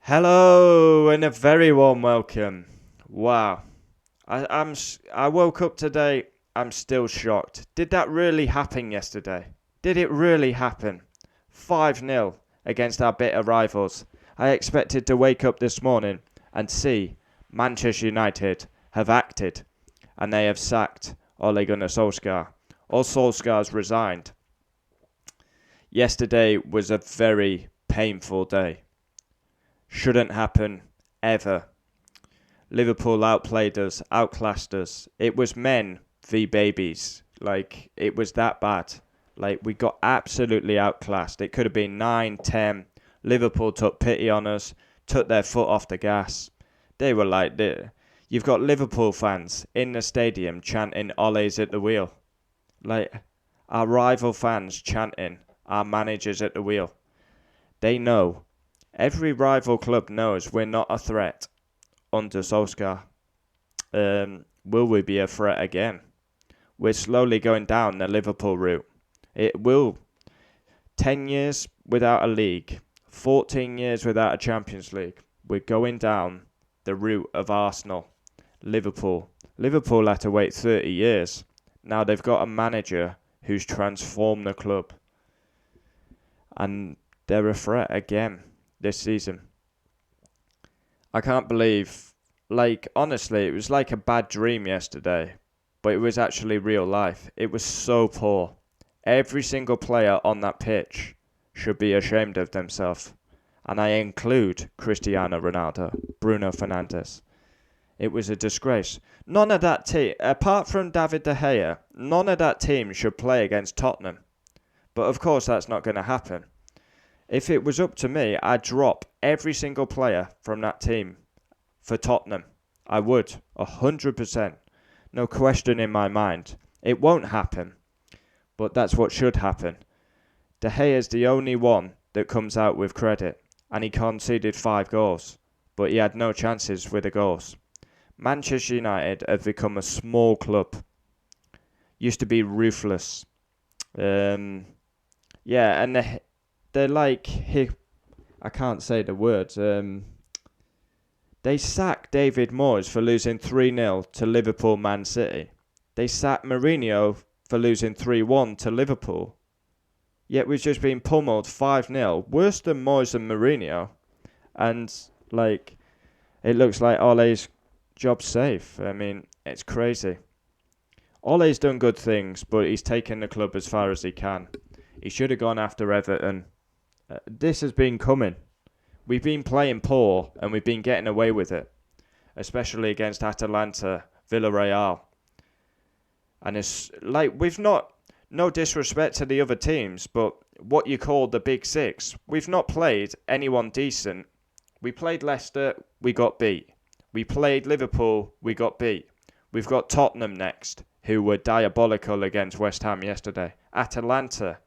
Hello and a very warm welcome. Wow. I woke up today. I'm still shocked. Did that really happen yesterday? Did it really happen? 5-0 against our bitter rivals. I expected to wake up this morning and see Manchester United have acted and they have sacked Ole Gunnar Solskjaer. Or Solskjaer's resigned. Yesterday was a very painful day. Shouldn't happen ever. Liverpool outplayed us, outclassed us. It was men v babies. It was that bad. We got absolutely outclassed. It could have been 9-10. Liverpool took pity on us, took their foot off the gas. They were you've got Liverpool fans in the stadium chanting Ole's at the wheel. Our rival fans chanting our managers at the wheel. They know. Every rival club knows we're not a threat under Solskjaer. Will we be a threat again? We're slowly going down the Liverpool route. It will. 10 years without a league. 14 years without a Champions League. We're going down the route of Arsenal. Liverpool. Liverpool had to wait 30 years. Now they've got a manager who's transformed the club. And they're a threat again this season. I can't believe, honestly, it was like a bad dream yesterday, but it was actually real life. It was so poor. Every single player on that pitch should be ashamed of themselves. And I include Cristiano Ronaldo, Bruno Fernandes. It was a disgrace. None of that team, apart from David De Gea, none of that team should play against Tottenham. But of course that's not going to happen. If it was up to me, I'd drop every single player from that team for Tottenham. I would, 100%. No question in my mind. It won't happen, but that's what should happen. De Gea is the only one that comes out with credit, and he conceded 5 goals, but he had no chances with the goals. Manchester United have become a small club. Used to be ruthless. And they're I can't say the words. They sacked David Moyes for losing 3-0 to Liverpool Man City. They sacked Mourinho for losing 3-1 to Liverpool. Yet we've just been pummeled 5-0. Worse than Moyes and Mourinho. And, it looks like Ole's job's safe. I mean, it's crazy. Ole's done good things, but he's taken the club as far as he can. He should have gone after Everton. This has been coming. We've been playing poor and we've been getting away with it, especially against Atalanta, Villarreal. And it's we've not, no disrespect to the other teams, but what you call the Big Six, we've not played anyone decent. We played Leicester, we got beat. We played Liverpool, we got beat. We've got Tottenham next, who were diabolical against West Ham yesterday. Atalanta,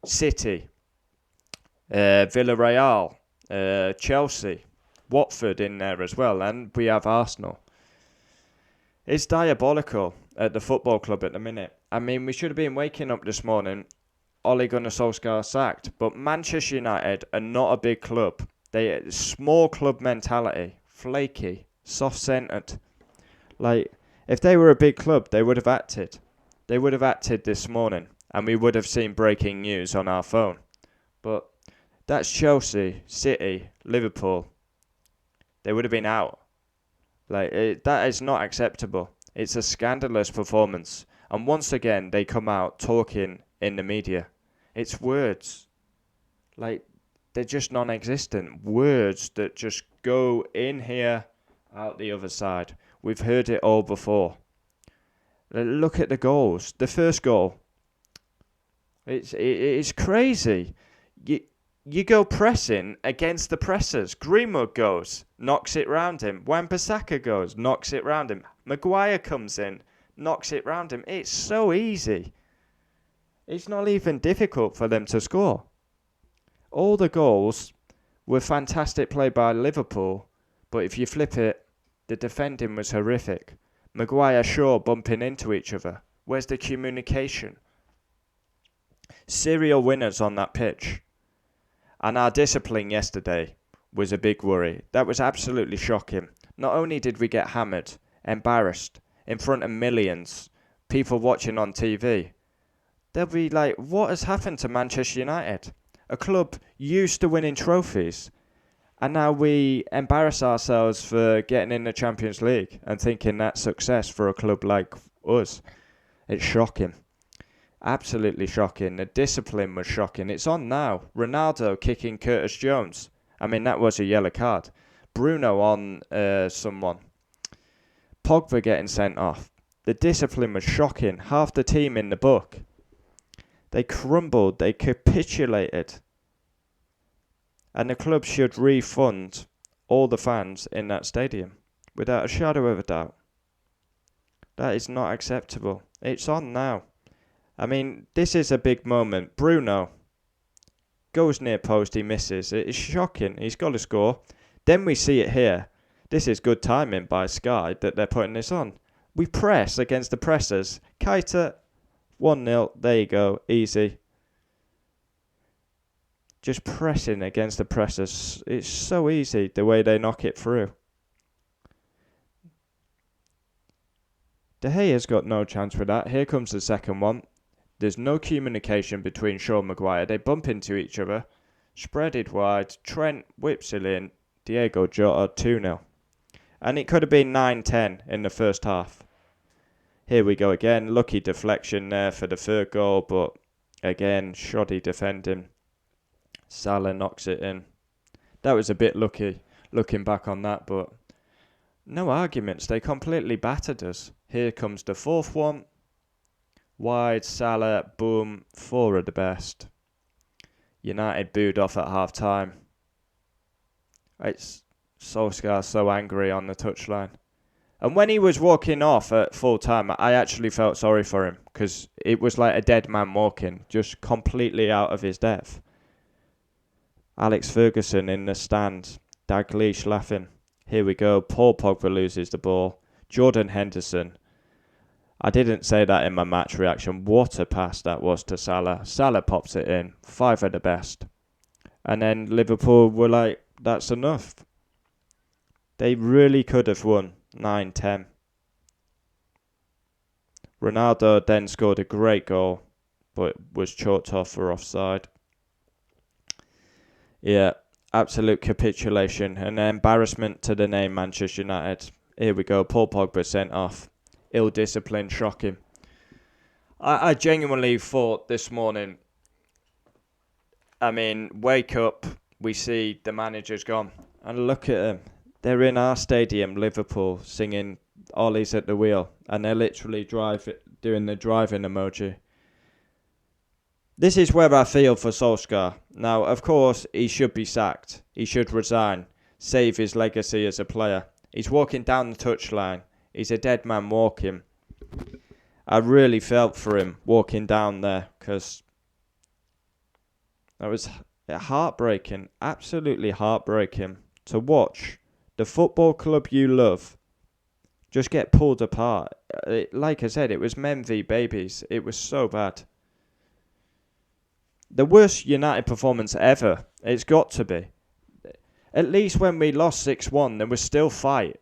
City, Villarreal, Chelsea, Watford in there as well, and we have Arsenal. It's diabolical at the football club at the minute. I mean, we should have been waking up this morning, Ole Gunnar Solskjaer sacked, but Manchester United are not a big club. They small club mentality, flaky, soft-centered. If they were a big club, they would have acted. They would have acted this morning, and we would have seen breaking news on our phone. But that's Chelsea, City, Liverpool. They would have been out. That is not acceptable. It's a scandalous performance. And once again, they come out talking in the media. It's words. They're just non-existent. Words that just go in here, out the other side. We've heard it all before. Look at the goals. The first goal. It's crazy. You go pressing against the pressers. Greenwood goes, knocks it round him. Wan-Bissaka goes, knocks it round him. Maguire comes in, knocks it round him. It's so easy. It's not even difficult for them to score. All the goals were fantastic play by Liverpool, but if you flip it, the defending was horrific. Maguire, Shaw bumping into each other. Where's the communication? Serial winners on that pitch. And our discipline yesterday was a big worry. That was absolutely shocking. Not only did we get hammered, embarrassed, in front of millions, people watching on TV, they'll be like, what has happened to Manchester United? A club used to winning trophies. And now we embarrass ourselves for getting in the Champions League and thinking that's success for a club like us. It's shocking. Absolutely shocking. The discipline was shocking. It's on now. Ronaldo kicking Curtis Jones. I mean, that was a yellow card. Bruno on someone. Pogba getting sent off. The discipline was shocking. Half the team in the book. They crumbled. They capitulated. And the club should refund all the fans in that stadium. Without a shadow of a doubt. That is not acceptable. It's on now. I mean, this is a big moment. Bruno goes near post, he misses. It is shocking. He's got to score. Then we see it here. This is good timing by Sky that they're putting this on. We press against the pressers. Keita, 1-0. There you go. Easy. Just pressing against the pressers. It's so easy the way they knock it through. De Gea's got no chance for that. Here comes the second one. There's no communication between Shaw and Maguire. They bump into each other. Spread it wide. Trent whips it in. Diego Jota 2-0. And it could have been 9-10 in the first half. Here we go again. Lucky deflection there for the third goal. But again, shoddy defending. Salah knocks it in. That was a bit lucky looking back on that. But no arguments. They completely battered us. Here comes the fourth one. Wide, Salah, boom, 4 of the best. United booed off at half time. It's Solskjaer so angry on the touchline. And when he was walking off at full time, I actually felt sorry for him because it was like a dead man walking, just completely out of his depth. Alex Ferguson in the stand, Dalglish laughing. Here we go, Paul Pogba loses the ball. Jordan Henderson. I didn't say that in my match reaction. What a pass that was to Salah. Salah pops it in. 5 of the best. And then Liverpool were like, that's enough. They really could have won 9-10. Ronaldo then scored a great goal, but was chalked off for offside. Yeah, absolute capitulation and embarrassment to the name Manchester United. Here we go. Paul Pogba sent off. Ill-disciplined, shocking. I genuinely thought this morning, I mean, wake up, we see the manager's gone. And look at them. They're in our stadium, Liverpool, singing Ollie's at the wheel. And they're literally doing the driving emoji. This is where I feel for Solskjaer. Now, of course, he should be sacked. He should resign. Save his legacy as a player. He's walking down the touchline. He's a dead man walking. I really felt for him walking down there because that was heartbreaking, absolutely heartbreaking to watch the football club you love just get pulled apart. Like I said, it was men v babies. It was so bad. The worst United performance ever. It's got to be. At least when we lost 6-1, there was still fight.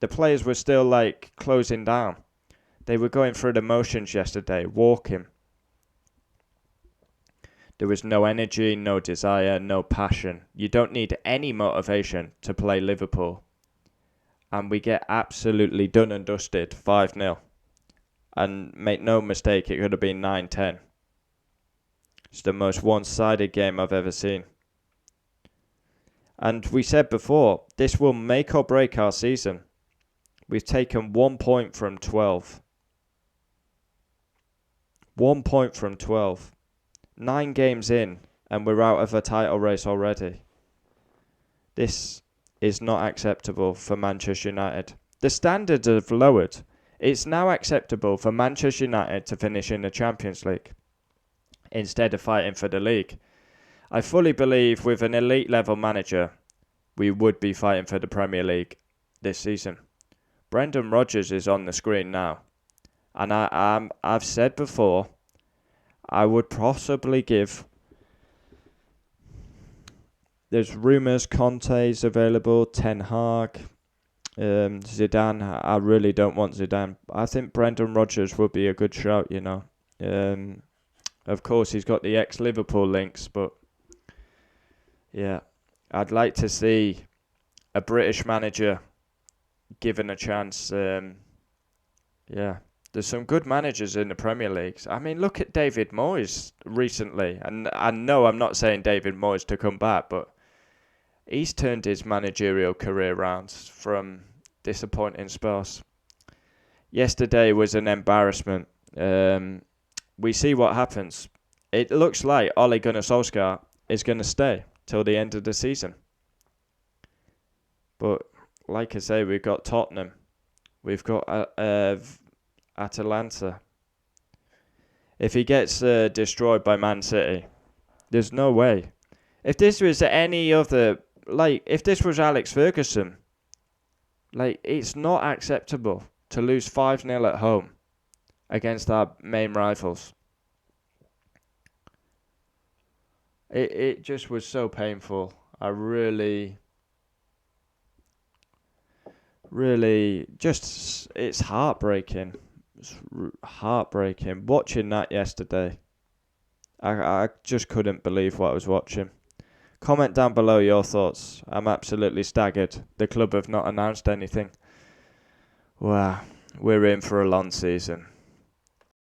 The players were still like closing down. They were going through the motions yesterday, walking. There was no energy, no desire, no passion. You don't need any motivation to play Liverpool. And we get absolutely done and dusted, 5-0. And make no mistake, it could have been 9-10. It's the most one-sided game I've ever seen. And we said before, this will make or break our season. We've taken 1 point from 12. 1 point from 12. 9 games in, and we're out of a title race already. This is not acceptable for Manchester United. The standards have lowered. It's now acceptable for Manchester United to finish in the Champions League instead of fighting for the league. I fully believe with an elite level manager, we would be fighting for the Premier League this season. Brendan Rodgers is on the screen now. And I've said before, I would possibly give There's rumours Conte's available, Ten Hag, Zidane. I really don't want Zidane. I think Brendan Rodgers would be a good shout, you know. Of course, he's got the ex-Liverpool links, but yeah, I'd like to see a British manager given a chance. Yeah, there's some good managers in the Premier League. I mean, look at David Moyes recently. And I know I'm not saying David Moyes to come back, but he's turned his managerial career around from disappointing spells. Yesterday was an embarrassment. We see what happens. It looks like Ole Gunnar Solskjaer is going to stay till the end of the season. But like I say, we've got Tottenham. We've got Atalanta. If he gets destroyed by Man City, there's no way. If this was any other, if this was Alex Ferguson, it's not acceptable to lose 5-0 at home against our main rivals. It just was so painful. I really, it's heartbreaking. It's heartbreaking. Watching that yesterday, I just couldn't believe what I was watching. Comment down below your thoughts. I'm absolutely staggered. The club have not announced anything. Wow, we're in for a long season.